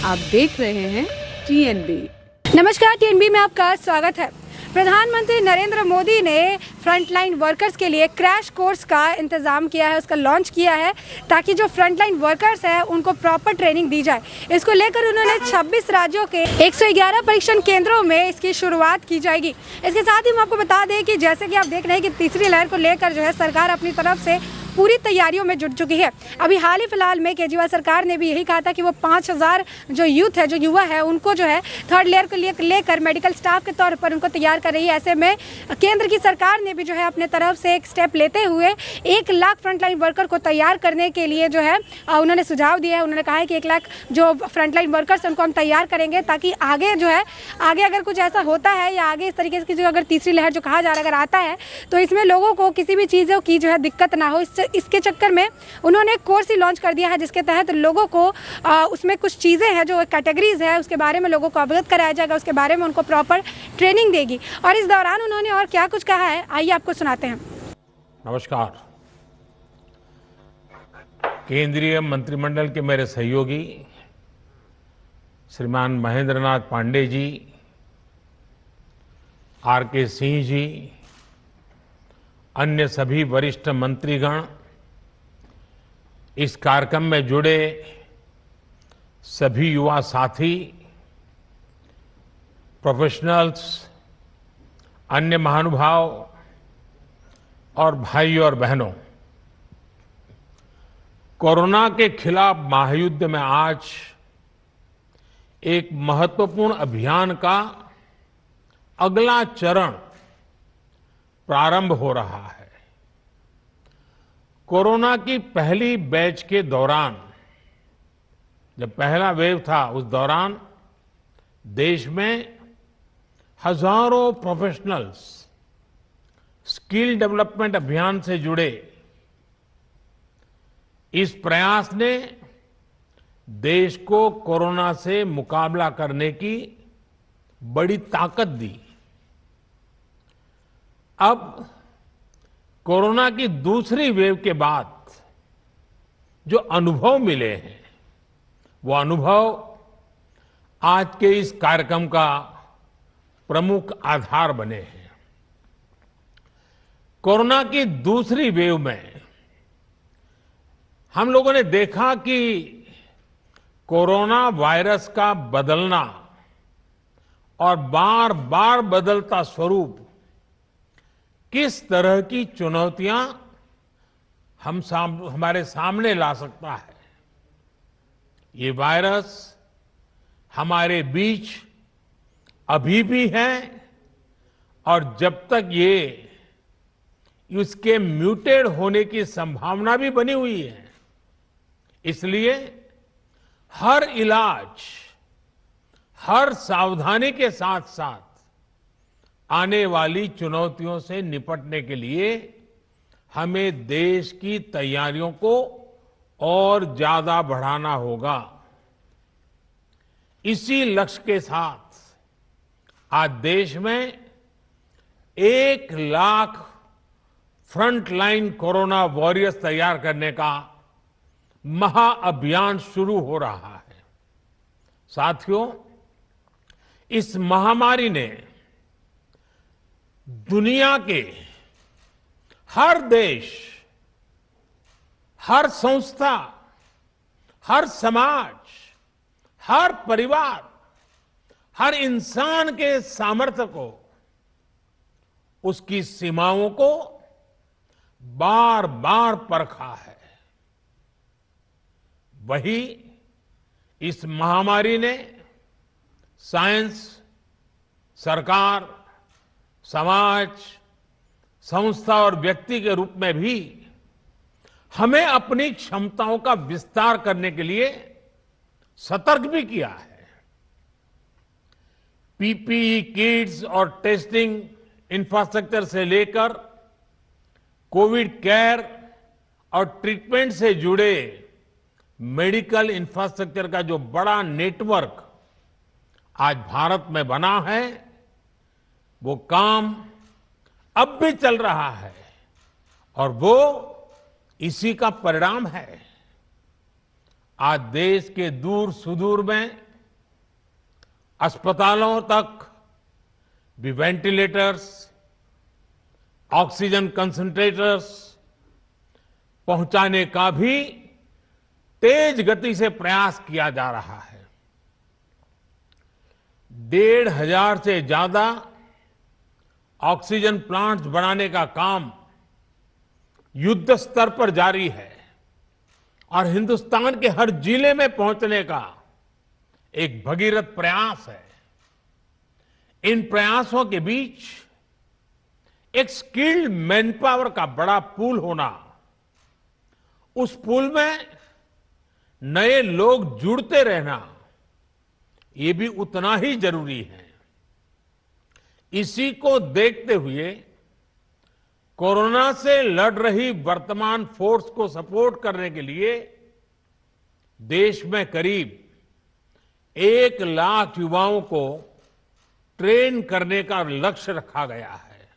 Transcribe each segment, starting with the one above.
आप देख रहे हैं टीएनबी। नमस्कार, टीएनबी में आपका स्वागत है। प्रधानमंत्री नरेंद्र मोदी ने फ्रंटलाइन वर्कर्स के लिए क्रैश कोर्स का इंतज़ाम किया है, उसका लॉन्च किया है ताकि जो फ्रंटलाइन वर्कर्स हैं उनको प्रॉपर ट्रेनिंग दी जाए। इसको लेकर उन्होंने 26 राज्यों के 111 परीक्षण केंद्रों में इसकी शुरुआत की जाएगी। इसके साथ ही हम आपको बता दें कि जैसे कि आप देख रहे हैं कि तीसरी लहर को लेकर जो है सरकार अपनी तरफ से पूरी तैयारियों में जुट चुकी है। अभी हाल ही फिलहाल में केजरीवाल सरकार ने भी यही कहा था कि वो 5000 जो यूथ है, जो युवा है, उनको जो है थर्ड लेयर को लेकर मेडिकल स्टाफ के तौर पर उनको तैयार कर रही है। ऐसे में केंद्र की सरकार ने भी जो है अपने तरफ से एक स्टेप लेते हुए 1 लाख फ्रंटलाइन वर्कर को तैयार करने के लिए जो है उन्होंने सुझाव दिया है। उन्होंने कहा है कि 1 लाख जो फ्रंटलाइन वर्कर्स उनको हम तैयार करेंगे ताकि आगे जो है आगे अगर कुछ ऐसा होता है या आगे इस तरीके से जो अगर तीसरी लहर जो कहा जा रहा है अगर आता है तो इसमें लोगों को किसी भी चीज़ों की जो है दिक्कत ना हो। इसके चक्कर में उन्होंने एक कोर्स ही लॉन्च कर दिया है जिसके तहत लोगों को उसमें कुछ चीज़ें हैं जो कैटेगरीज है उसके बारे में लोगों को अवगत कराया जाएगा, उसके बारे में उनको प्रॉपर ट्रेनिंग देगी। और इस दौरान उन्होंने और क्या कुछ कहा है, आइए आपको सुनाते हैं। नमस्कार। केंद्रीय मंत्रिमंडल के मेरे सहयोगी श्रीमान महेंद्र नाथ पांडे जी, आर.के. सिंह जी, अन्य सभी वरिष्ठ मंत्रीगण, इस कार्यक्रम में जुड़े सभी युवा साथी, प्रोफेशनल्स, अन्य महानुभाव और भाइयों और बहनों, कोरोना के खिलाफ महायुद्ध में आज एक महत्वपूर्ण अभियान का अगला चरण प्रारंभ हो रहा है। कोरोना की पहली बैच के दौरान, जब पहला वेव था, उस दौरान देश में हजारों प्रोफेशनल्स स्किल डेवलपमेंट अभियान से जुड़े। इस प्रयास ने देश को कोरोना से मुकाबला करने की बड़ी ताकत दी। अब कोरोना की दूसरी वेव के बाद जो अनुभव मिले हैं, वो अनुभव आज के इस कार्यक्रम का प्रमुख आधार बने हैं। कोरोना की दूसरी वेव में हम लोगों ने देखा कि कोरोना वायरस का बदलना और बार बार बदलता स्वरूप किस तरह की चुनौतियां हमारे सामने ला सकता है। ये वायरस हमारे बीच अभी भी है और जब तक इसके म्यूटेड होने की संभावना भी बनी हुई है, इसलिए हर इलाज, हर सावधानी के साथ साथ आने वाली चुनौतियों से निपटने के लिए हमें देश की तैयारियों को और ज्यादा बढ़ाना होगा। इसी लक्ष्य के साथ आज देश में 1 लाख फ्रंटलाइन कोरोना वॉरियर्स तैयार करने का महाअभियान शुरू हो रहा है। साथियों, इस महामारी ने दुनिया के हर देश, हर संस्था, हर समाज, हर परिवार, हर इंसान के सामर्थ्य को, उसकी सीमाओं को बार बार परखा है। वही इस महामारी ने साइंस, सरकार, समाज, संस्था और व्यक्ति के रूप में भी हमें अपनी क्षमताओं का विस्तार करने के लिए सतर्क भी किया है। पीपीई किट्स और टेस्टिंग इंफ्रास्ट्रक्चर से लेकर कोविड केयर और ट्रीटमेंट से जुड़े मेडिकल इंफ्रास्ट्रक्चर का जो बड़ा नेटवर्क आज भारत में बना है, वो काम अब भी चल रहा है और वो इसी का परिणाम है। आज देश के दूर सुदूर में अस्पतालों तक भी वेंटिलेटर्स, ऑक्सीजन कंसंट्रेटर्स पहुंचाने का भी तेज गति से प्रयास किया जा रहा है। 1,500 से ज्यादा ऑक्सीजन प्लांट्स बनाने का काम युद्ध स्तर पर जारी है और हिंदुस्तान के हर जिले में पहुंचने का एक भगीरथ प्रयास है। इन प्रयासों के बीच एक स्किल्ड मैनपावर का बड़ा पूल होना, उस पूल में नए लोग जुड़ते रहना, ये भी उतना ही जरूरी है। इसी को देखते हुए कोरोना से लड़ रही वर्तमान फोर्स को सपोर्ट करने के लिए देश में करीब 1 लाख युवाओं को ट्रेन करने का लक्ष्य रखा गया है।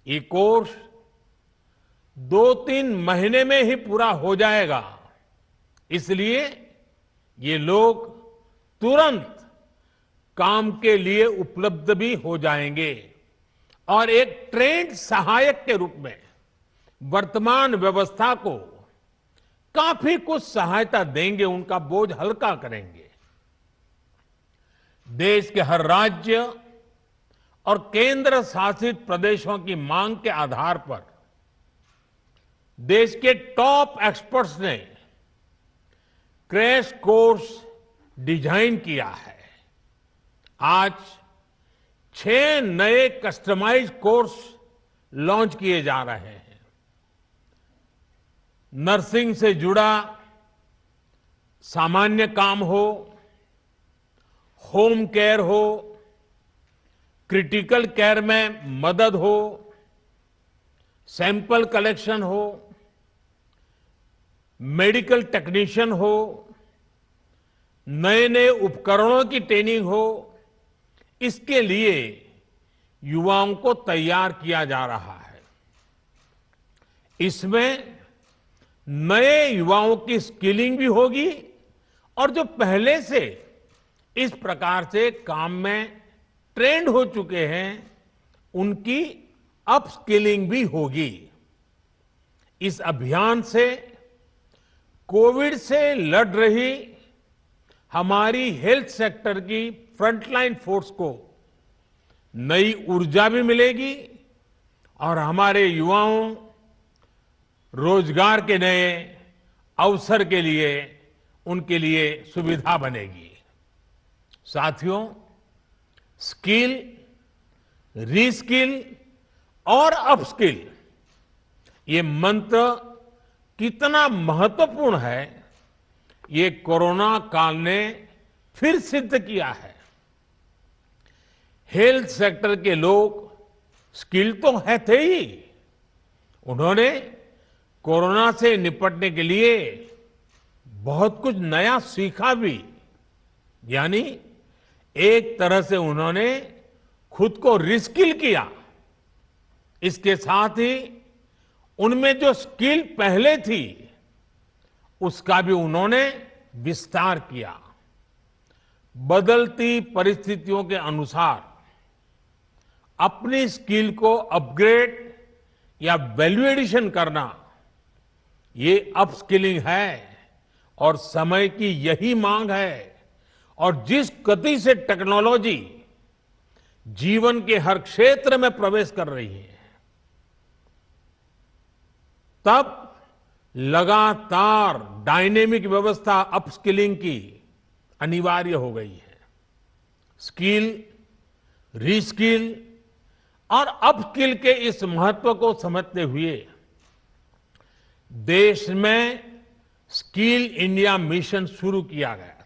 ये कोर्स 2-3 महीने में ही पूरा हो जाएगा, इसलिए ये लोग तुरंत काम के लिए उपलब्ध भी हो जाएंगे और एक ट्रेंड सहायक के रूप में वर्तमान व्यवस्था को काफी कुछ सहायता देंगे, उनका बोझ हल्का करेंगे। देश के हर राज्य और केंद्र शासित प्रदेशों की मांग के आधार पर देश के टॉप एक्सपर्ट्स ने क्रैश कोर्स डिजाइन किया है। आज 6 नए कस्टमाइज कोर्स लॉन्च किए जा रहे हैं। नर्सिंग से जुड़ा सामान्य काम हो, होम केयर हो, क्रिटिकल केयर में मदद हो, सैंपल कलेक्शन हो, मेडिकल टेक्नीशियन हो, नए नए उपकरणों की ट्रेनिंग हो, इसके लिए युवाओं को तैयार किया जा रहा है। इसमें नए युवाओं की स्किलिंग भी होगी और जो पहले से इस प्रकार से काम में ट्रेंड हो चुके हैं उनकी अपस्किलिंग भी होगी। इस अभियान से कोविड से लड़ रही हमारी हेल्थ सेक्टर की फ्रंटलाइन फोर्स को नई ऊर्जा भी मिलेगी और हमारे युवाओं रोजगार के नए अवसर के लिए उनके लिए सुविधा बनेगी। साथियों, स्किल, रीस्किल और अपस्किल ये मंत्र कितना महत्वपूर्ण है, ये कोरोना काल ने फिर सिद्ध किया है। हेल्थ सेक्टर के लोग स्किल तो है थे ही, उन्होंने कोरोना से निपटने के लिए बहुत कुछ नया सीखा भी, यानी एक तरह से उन्होंने खुद को रिस्किल किया। इसके साथ ही उनमें जो स्किल पहले थी उसका भी उन्होंने विस्तार किया। बदलती परिस्थितियों के अनुसार अपनी स्किल को अपग्रेड या वैल्यू एडिशन करना, ये अपस्किलिंग है और समय की यही मांग है। और जिस गति से टेक्नोलॉजी जीवन के हर क्षेत्र में प्रवेश कर रही है, तब लगातार डायनेमिक व्यवस्था अपस्किलिंग की अनिवार्य हो गई है। स्किल, रीस्किल और अपस्किल के इस महत्व को समझते हुए देश में स्किल इंडिया मिशन शुरू किया गया था।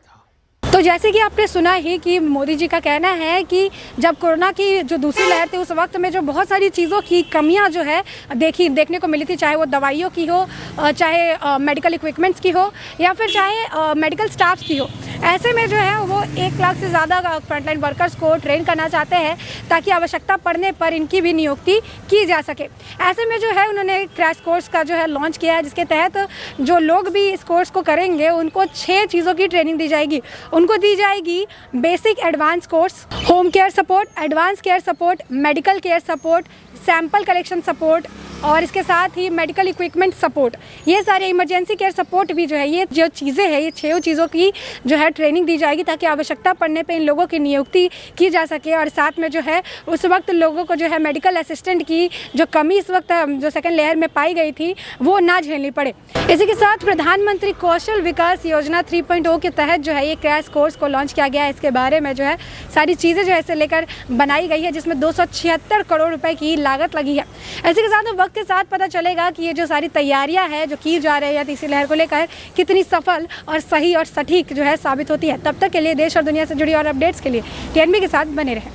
तो जैसे कि आपने सुना ही कि मोदी जी का कहना है कि जब कोरोना की जो दूसरी लहर थी उस वक्त में जो बहुत सारी चीज़ों की कमियां जो है देखने को मिली थी, चाहे वो दवाइयों की हो, चाहे मेडिकल इक्विपमेंट्स की हो या फिर चाहे मेडिकल स्टाफ की हो। ऐसे में जो है वो 1 लाख से ज़्यादा फ्रंटलाइन वर्कर्स को ट्रेन करना चाहते हैं ताकि आवश्यकता पड़ने पर इनकी भी नियुक्ति की जा सके। ऐसे में जो है उन्होंने क्रैश कोर्स का जो है लॉन्च किया है, जिसके तहत जो लोग भी इस कोर्स को करेंगे उनको 6 चीज़ों की ट्रेनिंग दी जाएगी। उनको उनको दी जाएगी basic advance course, home care support, advance care support, medical care support, sample collection support और इसके साथ ही मेडिकल इक्विपमेंट सपोर्ट। ये सारे इमरजेंसी केयर सपोर्ट भी जो है, ये जो चीज़ें हैं, ये 6 चीज़ों की जो है ट्रेनिंग दी जाएगी ताकि आवश्यकता पड़ने पे इन लोगों की नियुक्ति की जा सके और साथ में जो है उस वक्त लोगों को जो है मेडिकल असिस्टेंट की जो कमी इस वक्त जो सेकेंड लेयर में पाई गई थी वो ना झेलनी पड़े। इसी के साथ प्रधानमंत्री कौशल विकास योजना 3.0 के तहत जो है ये क्रैश कोर्स को लॉन्च किया गया है। इसके बारे में जो है सारी चीज़ें जो है इसे लेकर बनाई गई है, जिसमें 276 करोड़ रुपए की लागत लगी है। इसी के साथ वक्त के साथ पता चलेगा कि ये जो सारी तैयारियां हैं जो की जा रही है तीसरी लहर को लेकर कितनी सफल और सही और सटीक जो है साबित होती है। तब तक के लिए देश और दुनिया से जुड़ी और अपडेट्स के लिए टीएनबी के साथ बने रहें।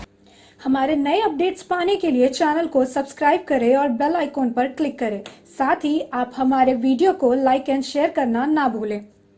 हमारे नए अपडेट्स पाने के लिए चैनल को सब्सक्राइब करें और बेल आइकॉन पर क्लिक करें। साथ ही आप हमारे वीडियो को लाइक एंड शेयर करना ना भूलें।